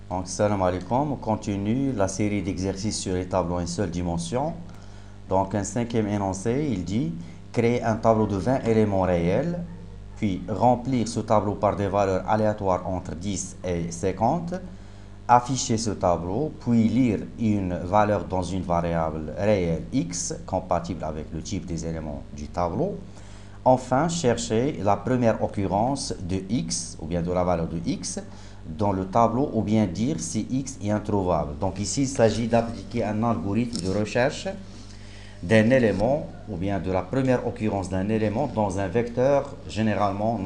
Donc, salam alaikum, on continue la série d'exercices sur les tableaux en une seule dimension. Donc, un cinquième énoncé, il dit créer un tableau de 20 éléments réels, puis remplir ce tableau par des valeurs aléatoires entre 10 et 50, afficher ce tableau, puis lire une valeur dans une variable réelle x compatible avec le type des éléments du tableau. Enfin, chercher la première occurrence de x, ou bien de la valeur de x, dans le tableau, ou bien dire si x est introuvable. Donc ici, il s'agit d'appliquer un algorithme de recherche d'un élément, ou bien de la première occurrence d'un élément dans un vecteur généralement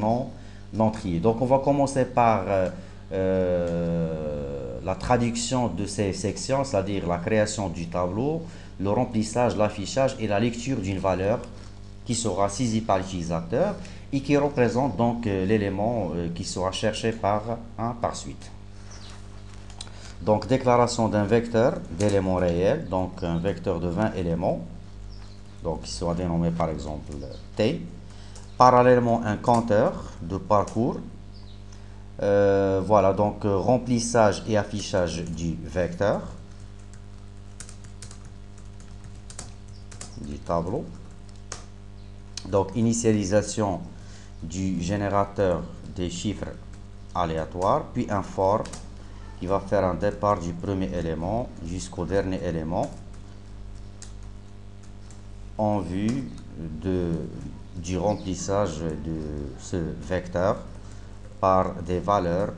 non trié. Donc on va commencer par la traduction de ces sections, c'est-à-dire la création du tableau, le remplissage, l'affichage et la lecture d'une valeur qui sera saisie par l'utilisateur et qui représente donc l'élément qui sera cherché par suite. Donc déclaration d'un vecteur d'éléments réels, donc un vecteur de 20 éléments, donc qui sera dénommé par exemple T. Parallèlement un compteur de parcours. Voilà, donc remplissage et affichage du vecteur du tableau. Donc initialisation du générateur des chiffres aléatoires, puis un for qui va faire un départ du premier élément jusqu'au dernier élément en vue du remplissage de ce vecteur par des valeurs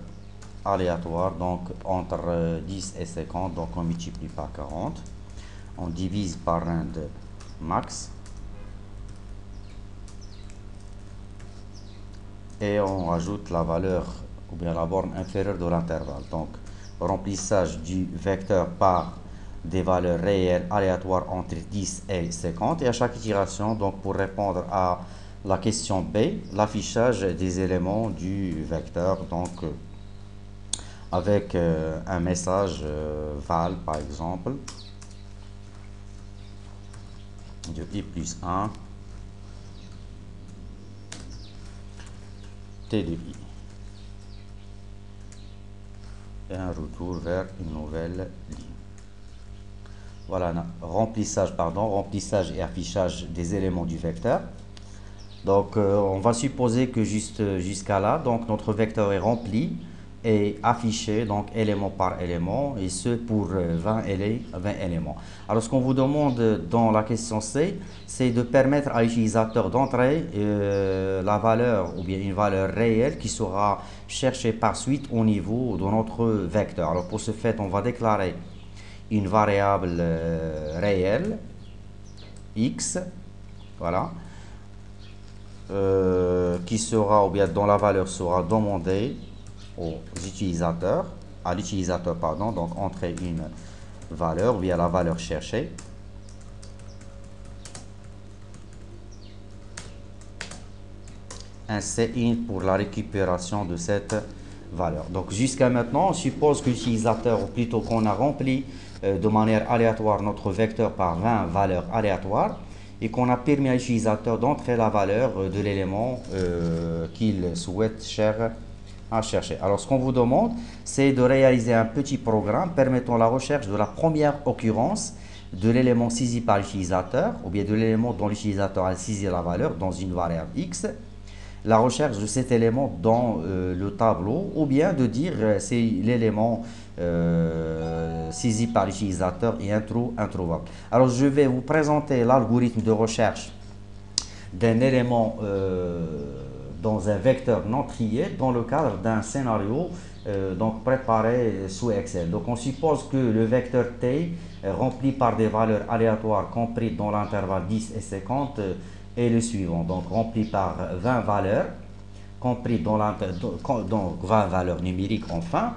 aléatoires, donc entre 10 et 50, donc on multiplie par 40, on divise par rand max et on ajoute la valeur ou bien la borne inférieure de l'intervalle. Donc remplissage du vecteur par des valeurs réelles aléatoires entre 10 et 50, et à chaque itération, donc pour répondre à la question B, l'affichage des éléments du vecteur, donc avec un message val par exemple de i plus 1 t de i et un retour vers une nouvelle ligne. Voilà, remplissage et affichage des éléments du vecteur. Donc on va supposer que jusqu'à là, donc notre vecteur est rempli et affiché donc élément par élément, et ce pour 20 éléments. Alors ce qu'on vous demande dans la question C, c'est de permettre à l'utilisateur d'entrer la valeur ou bien une valeur réelle qui sera cherchée par suite au niveau de notre vecteur. Alors pour ce fait, on va déclarer une variable réelle x, voilà, qui sera, ou bien dont la valeur sera demandée aux utilisateurs, à l'utilisateur, pardon, donc entrer une valeur, ou bien la valeur cherchée. Un cin pour la récupération de cette valeur. Donc jusqu'à maintenant, on suppose que l'utilisateur, ou plutôt qu'on a rempli de manière aléatoire notre vecteur par 20 valeurs aléatoires, et qu'on a permis à l'utilisateur d'entrer la valeur de l'élément qu'il souhaite chercher. Alors ce qu'on vous demande, c'est de réaliser un petit programme permettant la recherche de la première occurrence de l'élément saisi par l'utilisateur, ou bien de l'élément dont l'utilisateur a saisi la valeur dans une variable x, la recherche de cet élément dans le tableau, ou bien de dire si l'élément saisi par l'utilisateur est introuvable. Alors je vais vous présenter l'algorithme de recherche d'un élément dans un vecteur non trié dans le cadre d'un scénario donc préparé sous Excel. Donc on suppose que le vecteur T rempli par des valeurs aléatoires comprises dans l'intervalle 10 et 50 est le suivant. Donc rempli par 20 valeurs compris dans 20 valeurs numériques enfin,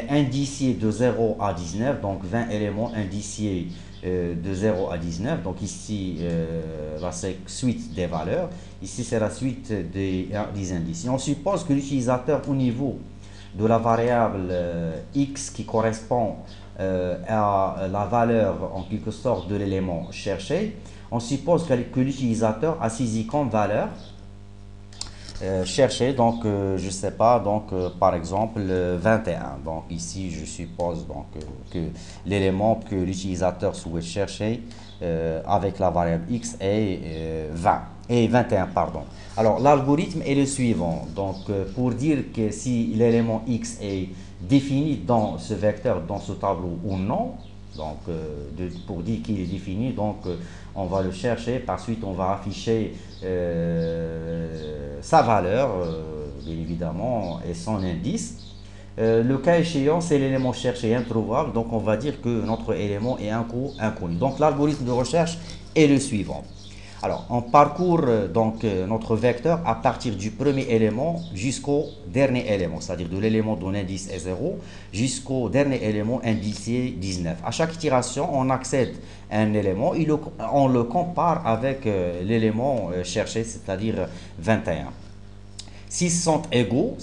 indiciés de 0 à 19, donc 20 éléments indiciés de 0 à 19. Donc ici la suite des valeurs, ici c'est la suite des indices. Et on suppose que l'utilisateur au niveau de la variable x qui correspond à la valeur en quelque sorte de l'élément cherché, on suppose que l'utilisateur a saisi comme valeur chercher, donc je sais pas, donc par exemple 21. Donc ici je suppose donc que l'élément que l'utilisateur souhaite chercher avec la variable x est 20 et 21 pardon. Alors l'algorithme est le suivant. Donc pour dire que si l'élément x est défini dans ce vecteur, dans ce tableau ou non, donc pour dire qu'il est défini, donc on va le chercher, par suite on va afficher sa valeur, bien évidemment, et son indice. Le cas échéant, c'est l'élément cherché introuvable, donc on va dire que notre élément est inconnu. Donc l'algorithme de recherche est le suivant. Alors, on parcourt donc notre vecteur à partir du premier élément jusqu'au dernier élément, c'est-à-dire de l'élément dont l'indice est 0 jusqu'au dernier élément indicié 19. À chaque itération, on accède à un élément, on le compare avec l'élément cherché, c'est-à-dire 21. S'ils sont égaux,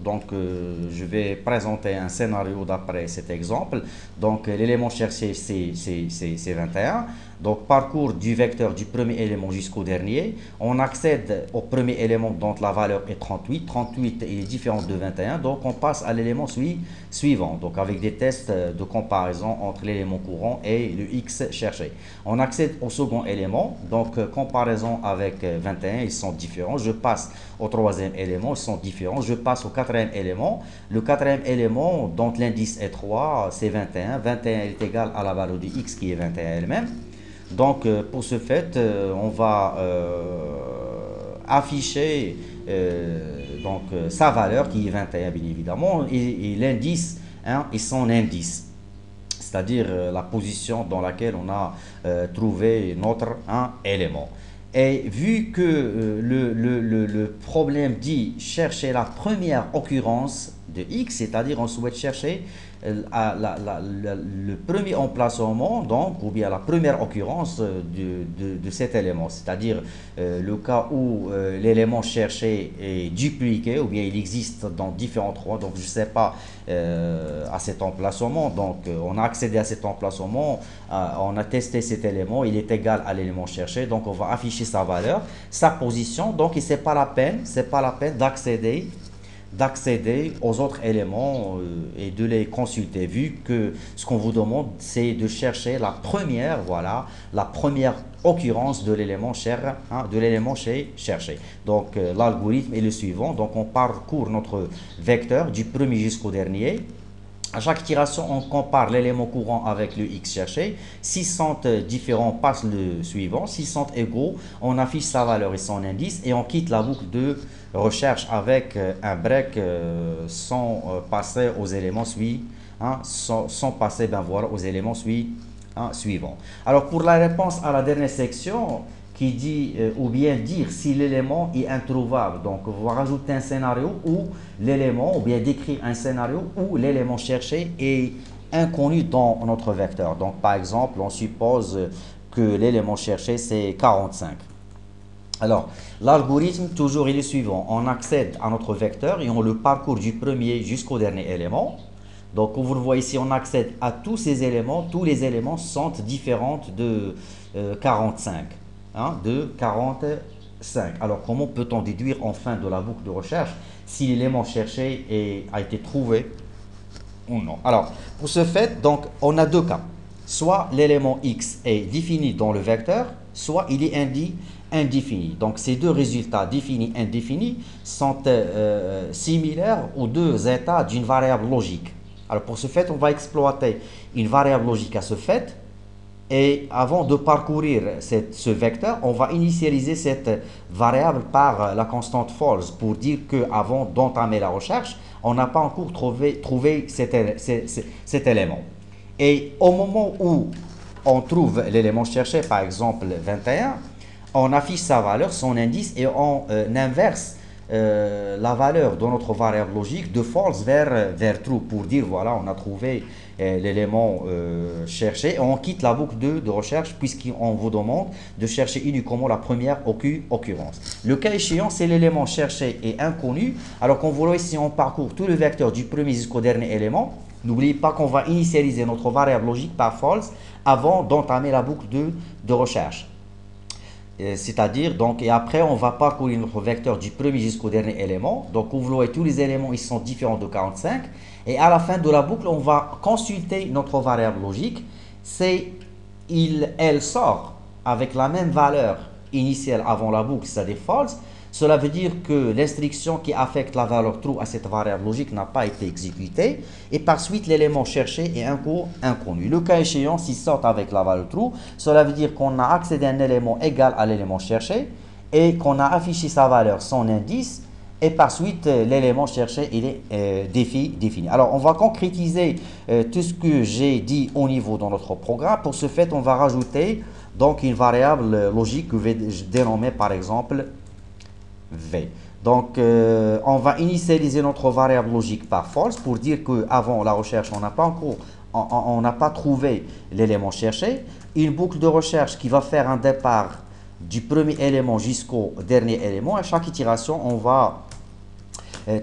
donc je vais présenter un scénario d'après cet exemple. Donc l'élément cherché c'est 21. Donc parcours du vecteur du premier élément jusqu'au dernier. On accède au premier élément dont la valeur est 38. 38 est différente de 21. Donc on passe à l'élément suivant. Donc avec des tests de comparaison entre l'élément courant et le x cherché. On accède au second élément. Donc comparaison avec 21, ils sont différents. Je passe au troisième élément, ils sont différents. Je passe au quatrième élément. Le quatrième élément dont l'indice est 3, c'est 21. 21 est égal à la valeur de x qui est 21 elle-même. Donc pour ce fait, on va afficher sa valeur qui est 21 bien évidemment et l'indice et son indice, c'est-à-dire la position dans laquelle on a trouvé notre élément. Et vu que le problème dit chercher la première occurrence de x, c'est-à-dire on souhaite chercher le premier emplacement, donc, ou bien la première occurrence de cet élément, c'est-à-dire le cas où l'élément cherché est dupliqué, ou bien il existe dans différents endroits, donc je ne sais pas à cet emplacement, donc on a accédé à cet emplacement, on a testé cet élément, il est égal à l'élément cherché, donc on va afficher sa valeur, sa position, donc ce n'est pas la peine, d'accéder aux autres éléments et de les consulter, vu que ce qu'on vous demande, c'est de chercher la première occurrence de l'élément cherché. Donc l'algorithme est le suivant. Donc on parcourt notre vecteur du premier jusqu'au dernier. À chaque itération, on compare l'élément courant avec le x cherché. S'ils sont différents, on passe le suivant. S'ils sont égaux, on affiche sa valeur et son indice et on quitte la boucle de recherche avec un break sans passer aux éléments sans passer aux éléments suivants. Alors pour la réponse à la dernière section qui dit ou bien dire si l'élément est introuvable, donc on va rajouter un scénario où l'élément, ou bien décrire un scénario où l'élément cherché est inconnu dans notre vecteur. Donc par exemple, on suppose que l'élément cherché c'est 45. Alors, l'algorithme, toujours, est le suivant. On accède à notre vecteur et on le parcourt du premier jusqu'au dernier élément. Donc, comme vous le voyez ici, on accède à tous ces éléments. Tous les éléments sont différents de 45. De 45. Alors, comment peut-on déduire en fin de la boucle de recherche si l'élément cherché a été trouvé ou non? Alors, pour ce fait, donc, on a deux cas. Soit l'élément x est défini dans le vecteur, soit il est indéfini. Donc ces deux résultats définis et indéfinis sont similaires aux deux états d'une variable logique. Alors pour ce fait, on va exploiter une variable logique à ce fait. Et avant de parcourir ce vecteur, on va initialiser cette variable par la constante false pour dire qu'avant d'entamer la recherche, on n'a pas encore trouvé cet élément. Et au moment où on trouve l'élément cherché, par exemple 21, on affiche sa valeur, son indice, et on inverse la valeur de notre variable logique de false vers true pour dire voilà, on a trouvé l'élément cherché. On quitte la boucle de recherche puisqu'on vous demande de chercher uniquement la première occurrence. Le cas échéant, c'est l'élément cherché et inconnu. Alors qu'on voit ici, on parcourt tout le vecteur du premier jusqu'au dernier élément. N'oubliez pas qu'on va initialiser notre variable logique par false avant d'entamer la boucle de recherche. C'est-à-dire, donc, et après, on va parcourir notre vecteur du premier jusqu'au dernier élément. Donc, vous voyez, tous les éléments, ils sont différents de 45. Et à la fin de la boucle, on va consulter notre variable logique. C'est, elle sort avec la même valeur initiale avant la boucle, c'est-à-dire false. Cela veut dire que l'instruction qui affecte la valeur true à cette variable logique n'a pas été exécutée. Et par suite, l'élément cherché est inconnu. Le cas échéant, s'il sort avec la valeur true, cela veut dire qu'on a accédé à un élément égal à l'élément cherché et qu'on a affiché sa valeur, son indice. Et par suite, l'élément cherché, il est défini. Alors, on va concrétiser tout ce que j'ai dit au niveau de notre programme. Pour ce fait, on va rajouter donc une variable logique que je vais dénommer par exemple V. Donc, on va initialiser notre variable logique par false pour dire qu'avant la recherche, on n'a pas trouvé l'élément cherché. Une boucle de recherche qui va faire un départ du premier élément jusqu'au dernier élément. À chaque itération, on va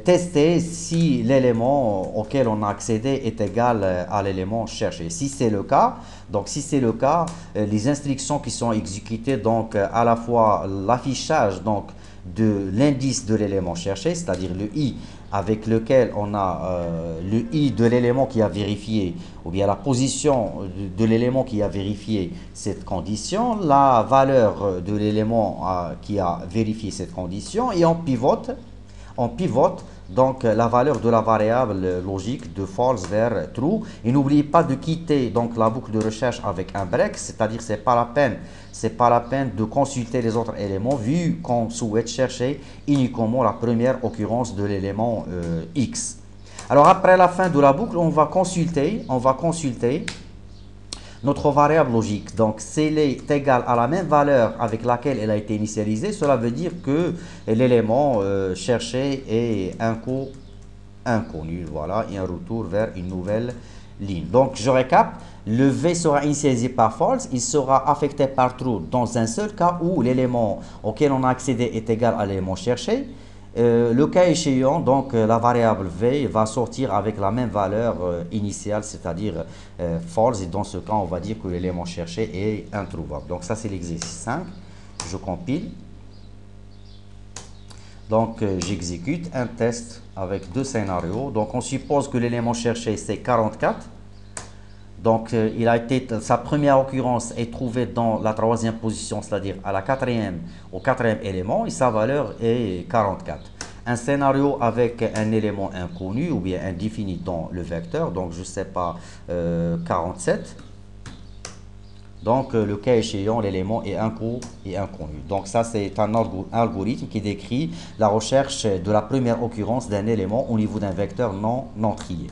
tester si l'élément auquel on a accédé est égal à l'élément cherché. Si c'est le cas, les instructions qui sont exécutées, donc à la fois l'affichage donc de l'indice de l'élément cherché, c'est-à-dire le i avec lequel on a le i de l'élément qui a vérifié, ou bien la position de l'élément qui a vérifié cette condition, la valeur de l'élément qui a vérifié cette condition, et on pivote donc la valeur de la variable logique de false vers true. Et n'oubliez pas de quitter donc la boucle de recherche avec un break, c'est-à-dire c'est pas la peine de consulter les autres éléments vu qu'on souhaite chercher uniquement la première occurrence de l'élément x. Alors après la fin de la boucle, on va consulter notre variable logique. Donc, si elle est égale à la même valeur avec laquelle elle a été initialisée, cela veut dire que l'élément cherché est inconnu. Voilà, et un retour vers une nouvelle ligne. Donc, je récap. Le V sera initialisé par false. Il sera affecté par true dans un seul cas où l'élément auquel on a accédé est égal à l'élément cherché. Le cas échéant, donc la variable V va sortir avec la même valeur initiale, c'est-à-dire false, et dans ce cas, on va dire que l'élément cherché est introuvable. Donc ça, c'est l'exercice 5. Je compile. Donc j'exécute un test avec deux scénarios. Donc on suppose que l'élément cherché, c'est 44. Donc, sa première occurrence est trouvée dans la troisième position, c'est-à-dire au quatrième élément, et sa valeur est 44. Un scénario avec un élément inconnu ou bien indéfini dans le vecteur, donc je ne sais pas, 47. Donc, le cas échéant, l'élément est inconnu. Donc, ça, c'est un algorithme qui décrit la recherche de la première occurrence d'un élément au niveau d'un vecteur non trié.